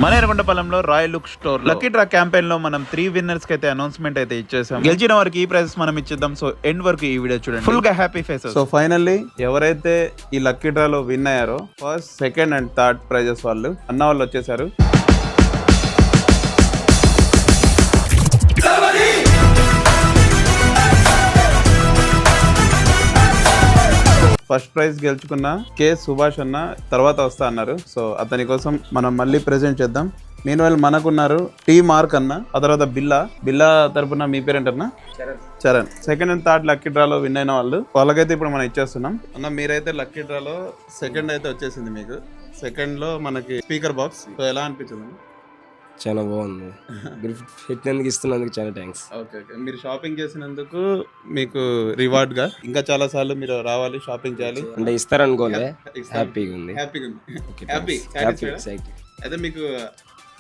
మనేరగొండపాలెంలో royal look store lucky draw campaign లో మనం 3 winners కి అయితే అనౌన్స్మెంట్ అయితే ఇచ్చేసాం. గెలిచిన వారికి ఈ ప్రైజెస్ మనం ఇచ్చేద్దాం. సో ఎండ్ వరకు ఈ వీడియో చూడండి, ఫుల్ గా హ్యాపీ ఫేసెస్. సో ఫైనల్లీ ఎవరైతే ఈ లక్కీ డ్రా లో విన్ అయ్యారో first, second and third prices వాళ్ళు అన్న వాళ్ళు వచ్చేసారు. ఫస్ట్ ప్రైజ్ గెలుచుకున్న కే సుభాష్ అన్న తర్వాత వస్తా అన్నారు. సో అతని కోసం మనం మళ్ళీ ప్రెజెంట్ చేద్దాం. మీన్ వాళ్ళు మనకున్నారు టీ మార్క్ అన్న, ఆ తర్వాత బిల్లా తరపున మీ పేరేంటన్నా? Charan. Second and third lucky డ్రాలో విన్ అయిన వాళ్ళకైతే ఇప్పుడు మనం ఇచ్చేస్తున్నాం. అన్న మీరైతే లక్కీ డ్రాలో సెకండ్ అయితే వచ్చేసింది మీకు. సెకండ్ లో మనకి స్పీకర్ బాక్స్. సో ఎలా అనిపించింది? చాలా బాగుంది. గిఫ్ట్ పెట్టినందుకు ఇస్తున్నందుకు చాలా థ్యాంక్స్. ఓకే, మీరు షాపింగ్ చేసినందుకు మీకు రివార్డ్ గా ఇంకా చాలా సార్లు మీరు రావాలి, షాపింగ్ చేయాలి అంటే ఇస్తారనుకోలే. హ్యాపీగా ఉంది. అయితే మీకు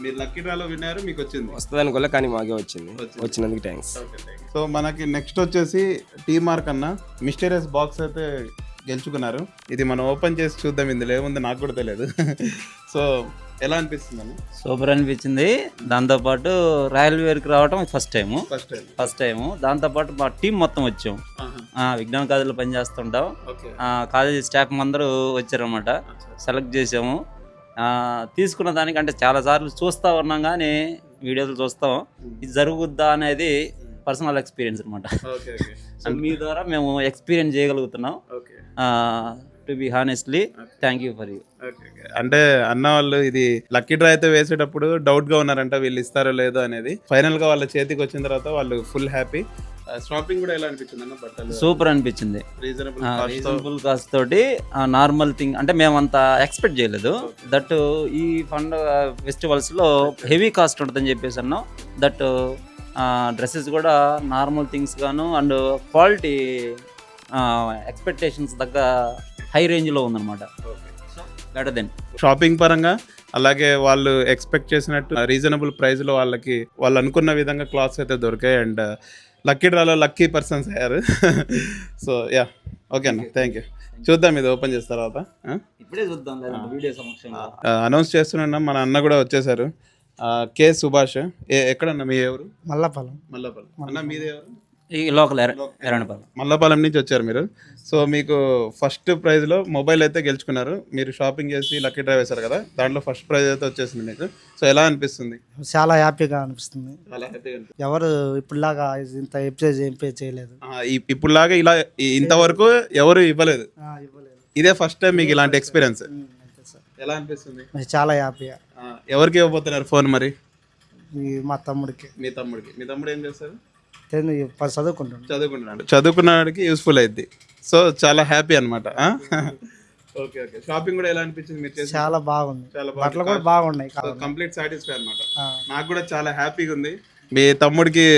మీరు లక్కీ డ్రాలో విన్నారు, మీకు వచ్చింది. వస్తుంది అనుకోలే కానీ మాకే వచ్చింది. వచ్చినందుకు థ్యాంక్స్. సో మనకి నెక్స్ట్ వచ్చేసి టీ మార్క్ అన్న మిస్టీరియస్ బాక్స్ అయితే గెలుచుకున్నారు. ఇది మనం ఓపెన్ చేసి చూద్దాం, ఇందులో ఏముంది నాకు కూడా తెలియదు. సో ఎలా అనిపిస్తుంది అన్న? సూపర్ అనిపించింది. దాంతోపాటు రాయల్ వేర్కి రావటం ఫస్ట్ టైము. దాంతోపాటు మా టీం మొత్తం వచ్చాం. విజ్ఞాన కాలేజీలో పనిచేస్తుంటాం. కాలేజీ స్టాఫ్ అందరూ వచ్చారనమాట. సెలెక్ట్ చేసాము. తీసుకున్న దానికంటే చాలా సార్లు చూస్తూ ఉన్నాం కానీ వీడియోలు చూస్తాం. ఇది జరుగుద్దా అనేది పర్సనల్ ఎక్స్పీరియన్స్ అనమాట. మీ ద్వారా మేము ఎక్స్పీరియన్స్ చేయగలుగుతున్నాం. To be honestly thank you for you. అంటే అన్న వాళ్ళు ఇది లక్కీ డ్రా అయితే వేసేటప్పుడు డౌట్ గా ఉన్నారంట, వీళ్ళు ఇస్తారో లేదో అనేది. ఫైనల్ గా వాళ్ళ చేతికి వచ్చిన తర్వాత వాళ్ళు ఫుల్ హ్యాపీ. షాపింగ్ కూడా ఎలా అనిపించింది అన్న? బట్టలు సూపర్ అనిపించింది. రీజనబుల్ కాస్ట్ తోటి నార్మల్ థింగ్ అంటే మేము అంత ఎక్స్పెక్ట్ చేయలేదు. దట్ ఈ పండుగ ఫెస్టివల్స్ లో హెవీ కాస్ట్ ఉంటుందని చెప్పేసి అన్నాం. దట్ డ్రెస్సెస్ కూడా నార్మల్ థింగ్స్ గాను అండ్ క్వాలిటీ ఎక్స్పెక్టేషన్స్ దగ్గర హై రేంజ్లో ఉందన్నమాట. బెటర్ దెన్ షాపింగ్ పరంగా, అలాగే వాళ్ళు ఎక్స్పెక్ట్ చేసినట్టు రీజనబుల్ ప్రైస్లో వాళ్ళు అనుకున్న విధంగా క్లాత్స్ అయితే దొరికాయి. అండ్ లక్కీ డ్రాలో లక్కీ పర్సన్స్ అయ్యారు. సో యా, ఓకే అన్న, థ్యాంక్ యూ. చూద్దాం ఇది ఓపెన్ చేసిన తర్వాత. ఇప్పుడే చూద్దాం వీడియో సమక్షంలో అనౌన్స్ చేస్తున్నాం. మన అన్న కూడా వచ్చేసారు, కే సుభాష్. ఎక్కడన్నా మీ ఎవరు? మల్లపాలెం. అన్న మీది ఎవరు? ఈ లోకల్ ఎర్రనపాలెం. మల్లపాలెం నుంచి వచ్చారు మీరు. సో మీకు ఫస్ట్ ప్రైజ్ లో మొబైల్ అయితే గెలుచుకున్నారు. మీరు షాపింగ్ చేసి లక్కీ డ్రా వేశారు కదా, దాంట్లో ఫస్ట్ ప్రైజ్ అయితే వచ్చేసింది మీకు. సో ఎలా అనిపిస్తుంది? చాలా హ్యాపీగా అనిపిస్తుంది. ఎవరు ఇప్పుడులాగా ఇంత ఎంపే చేయలేదు. ఇప్పుడులాగా ఇలా ఇంతవరకు ఎవరు ఇవ్వలేదు. ఇదే ఫస్ట్ టైం మీకు ఇలాంటి ఎక్స్పీరియన్స్. ఎలా అనిపిస్తుంది? చాలా హ్యాపీగా. ఎవరికి ఇవ్వబోతున్నారు ఫోన్ మరి? మా తమ్ముడికి. మీ తమ్ముడు ఏం చేస్తారు? చదువుకుంటున్నాడు. యూస్ఫుల్ అయింది. సో చాలా హ్యాపీ అనమాట. ఓకే. షాపింగ్ కూడా ఎలా అనిపించింది మీరు? చాలా బాగుంది. బట్టలు కూడా బాగున్నాయి. కంప్లీట్ సాటిస్ఫై అనమాట. నాకు కూడా చాలా హ్యాపీగా ఉంది. మీ తమ్ముడికి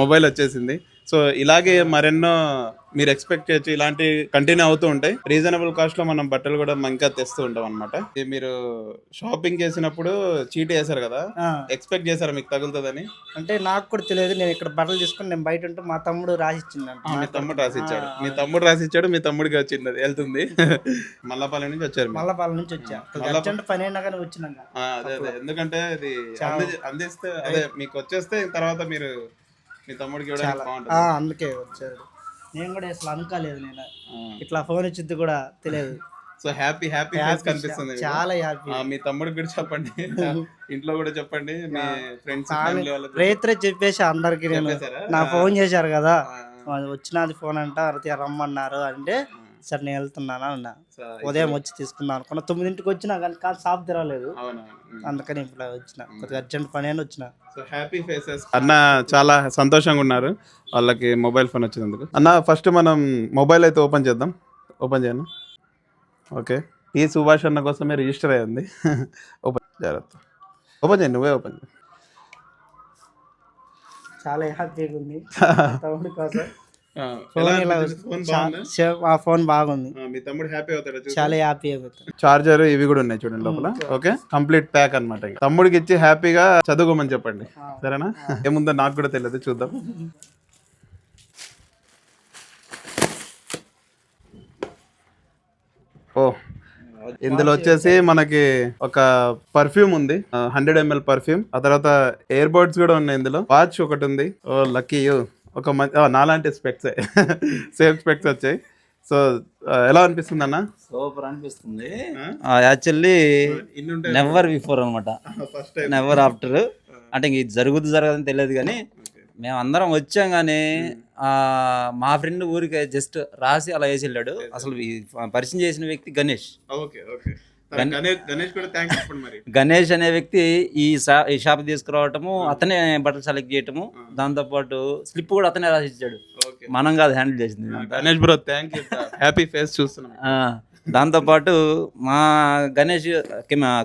మొబైల్ వచ్చేసింది. సో ఇలాగే మరెన్నో మీరు ఎక్స్పెక్ట్ చేయొచ్చు, ఇలాంటి కంటిన్యూ అవుతూ ఉంటాయి. రీజనబుల్ కాస్ట్ లో మనం బట్టలు కూడా ఇంకా తెస్తూ ఉంటాం అనమాట. మీరు షాపింగ్ చేసినప్పుడు చీటీ వేసారు కదా, ఎక్స్పెక్ట్ చేశారా మీకు తగులుతుందని? అంటే నాకు కూడా తెలియదు. నేను ఇక్కడ బట్టలు తీసుకుని నేను బయట ఉంటే మా తమ్ముడు రాసిచ్చింది. మీ తమ్ముడు రాసిచ్చాడు. మీ తమ్ముడికి వచ్చింది, వెళ్తుంది. మల్లపాలెం నుంచి వచ్చారు. మల్లపాలెం నుంచి వచ్చా. పని అయినా కానీ వచ్చినాక అదే ఎందుకంటే ఇది అందిస్తే అదే మీకు వచ్చేస్తే తర్వాత మీరు మీ తమ్ముడికి అందుకే వచ్చాడు. నేను కూడా అసలు అనుకోలేదు. నేను ఇట్లా ఫోన్ ఇచ్చింది కూడా తెలియదు. సో హ్యాపీ కనిపిస్తుంది. చాలా హ్యాపీ. మీ తమ్ముడికి కూడా చెప్పండి, ఇంట్లో కూడా చెప్పండి, మీ ఫ్రెండ్స్ రైతులే చెప్పేసి అందరికి. నేను నా ఫోన్ చేశారు కదా, వచ్చినది ఫోన్ అంట, రమ్మన్నారు అంటే సరే నేను వెళ్తున్నాను అన్నా. ఉదయం వచ్చి తీసుకుందాం అనుకున్నా. 9ంటికి వచ్చినా కానీ షాప్ తిరగలేదు. అందుకని ఇప్పుడు వచ్చిన, కొద్దిగా అర్జెంట్ పని అని వచ్చిన. అన్న చాలా సంతోషంగా ఉన్నారు వాళ్ళకి మొబైల్ ఫోన్ వచ్చినందుకు. అన్న ఫస్ట్ మనం మొబైల్ అయితే ఓపెన్ చేద్దాం. ఓపెన్ చేయను. ఓకే, ఈ సుభాష్ అన్న కోసమే రిజిస్టర్ అయ్యింది. ఓపెన్ జాగ్రత్త. ఓపెన్ చేయండి, నువ్వే ఓపెన్ చేయి. చాలా హ్యాపీగా ఉంది తమ్ముడి కోసం. ఫోన్ బాగుంది. మీ తమ్ముడు హ్యాపీ అవుతాడు. చాలా హ్యాపీ అవుతాడు. చార్జర్ ఇవి కూడా ఉన్నాయి చూడండి లోపల. ఓకే, కంప్లీట్ ప్యాక్ అనమాట. తమ్ముడికి ఇచ్చి హ్యాపీగా చదువుకోమని చెప్పండి, సరేనా? ఏముందో నాకు కూడా తెలియదు, చూద్దాం. ఓ ఇందులో వచ్చేసి మనకి ఒక పర్ఫ్యూమ్ ఉంది, 100 ml పర్ఫ్యూమ్. ఆ తర్వాత ఇయర్ బడ్స్ కూడా ఉన్నాయి ఇందులో. వాచ్ ఒకటి ఉంది. ఓ లక్కీ యూ. ఒక నాలాంటి స్పెక్స్ సేమ్ స్పెక్స్ వచ్చాయి. సో ఎలా అనిపిస్తుంది అన్న? సూపర్ అనిపిస్తుంది. యాక్చువల్లీ నెవర్ బిఫోర్ అనమాట, నెవర్ ఆఫ్టర్. అంటే ఇంక ఇది జరగదని తెలియదు కానీ మేము అందరం వచ్చాం కానీ మా ఫ్రెండ్ ఊరికి జస్ట్ రాసి అలా వేసి వెళ్ళాడు. అసలు ఈ పరిచయం చేసిన వ్యక్తి గణేష్. గణేష్ అనే వ్యక్తి ఈ షాప్ తీసుకురావటము, అతనే బట్టలు సెలెక్ట్ చేయటము, దాంతోపాటు స్లిప్ కూడా అతనే రాసి ఇచ్చాడు, మనం కాదు హ్యాండిల్ చేసింది. Ganesh bro thank you, happy face చూస్తున్నాం. దాంతోపాటు మా గణేష్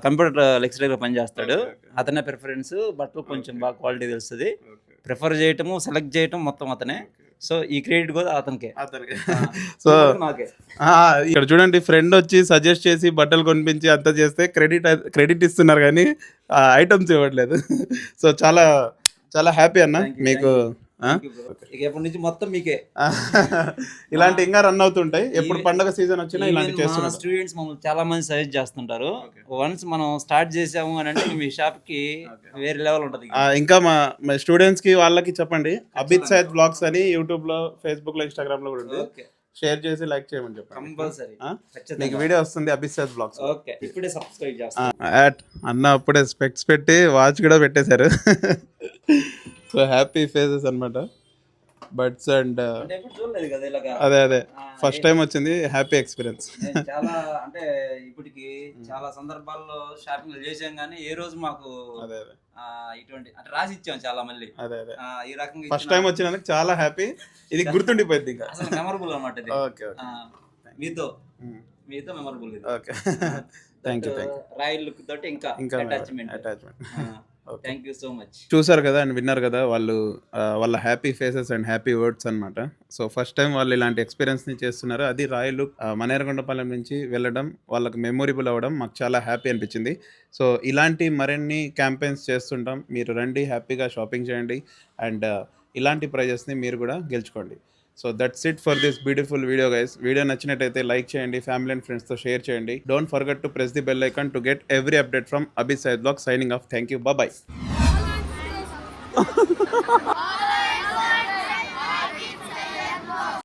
కంప్యూటర్ లెక్చరర్గా పనిచేస్తాడు. అతనే ప్రిఫరెన్స్, బట్టలు కొంచెం బాగా క్వాలిటీ తెలుస్తుంది, ప్రిఫర్ చేయటము, సెలెక్ట్ చేయటం మొత్తం అతనే. సో ఈ క్రెడిట్ కూడా అతనికే. సో ఇక్కడ చూడండి, ఫ్రెండ్ వచ్చి సజెస్ట్ చేసి బట్టలు కొనిపించి అంతా చేస్తే క్రెడిట్ ఇస్తున్నారు కానీ ఐటమ్స్ ఇవ్వట్లేదు. సో చాలా చాలా హ్యాపీ అన్న మీకు. ఎప్పటి నుంచి మొత్తం మీకే ఇలాంటి ఇంకా రన్ అవుతుంటాయి. ఎప్పుడు పండగ సీజన్ వచ్చినా ఇలాంటి చేస్తున్నారు. స్టూడెంట్స్ మమ్మల్ని చాలా మంది సజెస్ట్ చేస్తుంటారు. వన్స్ మనం స్టార్ట్ చేసాము అని అంటే మీ షాప్ కి వేరే లెవెల్ ఉంటది. ఇంకా మా స్టూడెంట్స్ కి వాళ్ళకి చెప్పండి, అబిద్ సైద్ బ్లాగ్స్ అని యూట్యూబ్ లో, ఫేస్బుక్ లో, ఇన్స్టాగ్రామ్ లో కూడా ఉంది. షేర్ చేసి లైక్ చేయమని చెప్పండి. కంపల్సరీ మీకు వీడియో వస్తుంది అబిద్ సైద్ బ్లాగ్స్. ఓకే, ఇప్పుడే సబ్స్క్రైబ్ చేస్తాను. అన్న అప్పుడే స్పెక్స్ పెట్టి వాచ్ కూడా పెట్టేశారు. సో హ్యాపీ ఫేసెస్ అన్నమాట, బడ్స్ అండ్ అదే ఫస్ట్ టైం వచ్చింది, హ్యాపీ ఎక్స్పీరియన్స్. చాలా అంటే ఇప్పటికి చాలా సందర్భాల్లో షాపింగ్ చేసాం కానీ ఏ రోజు మాకు ఇటువంటి అంటే రాసి ఇచ్చాం చాలా మళ్ళీ. ఈ రకంగా ఫస్ట్ టైం వచ్చినందుకు చాలా హ్యాపీ. ఇది గుర్తుండిపోయింది ఇంకా, అసలు మెమరబుల్ అన్నమాట ఇది. ఓకే మీతో memorable. Okay thank you. Royal look తోటి ఇంకా attachment. Thank you so much. చూసారు కదా అండ్ విన్నారు కదా వాళ్ళ happy faces and happy words అనమాట. సో ఫస్ట్ టైం వాళ్ళు ఇలాంటి ఎక్స్పీరియన్స్ని చేస్తున్నారు. అది రాయల్ లుక్ మనేరగొండపాలెం నుంచి వెళ్ళడం వాళ్ళకి మెమొరబుల్ అవ్వడం మాకు చాలా హ్యాపీ అనిపించింది. సో ఇలాంటి మరిన్ని క్యాంపెయిన్స్ చేస్తుంటాం. మీరు రండి, హ్యాపీగా షాపింగ్ చేయండి అండ్ ఇలాంటి ప్రైజెస్ని మీరు కూడా గెలుచుకోండి. So that's it for this beautiful video guys. Video నచ్చినట్టయితే లైక్ చేయండి, ఫ్యామిలీ అండ్ ఫ్రెండ్స్తో షేర్ చేయండి. Don't forget to press the bell icon to get every update from Abid Syed blog. Signing off. Thank you. Bye.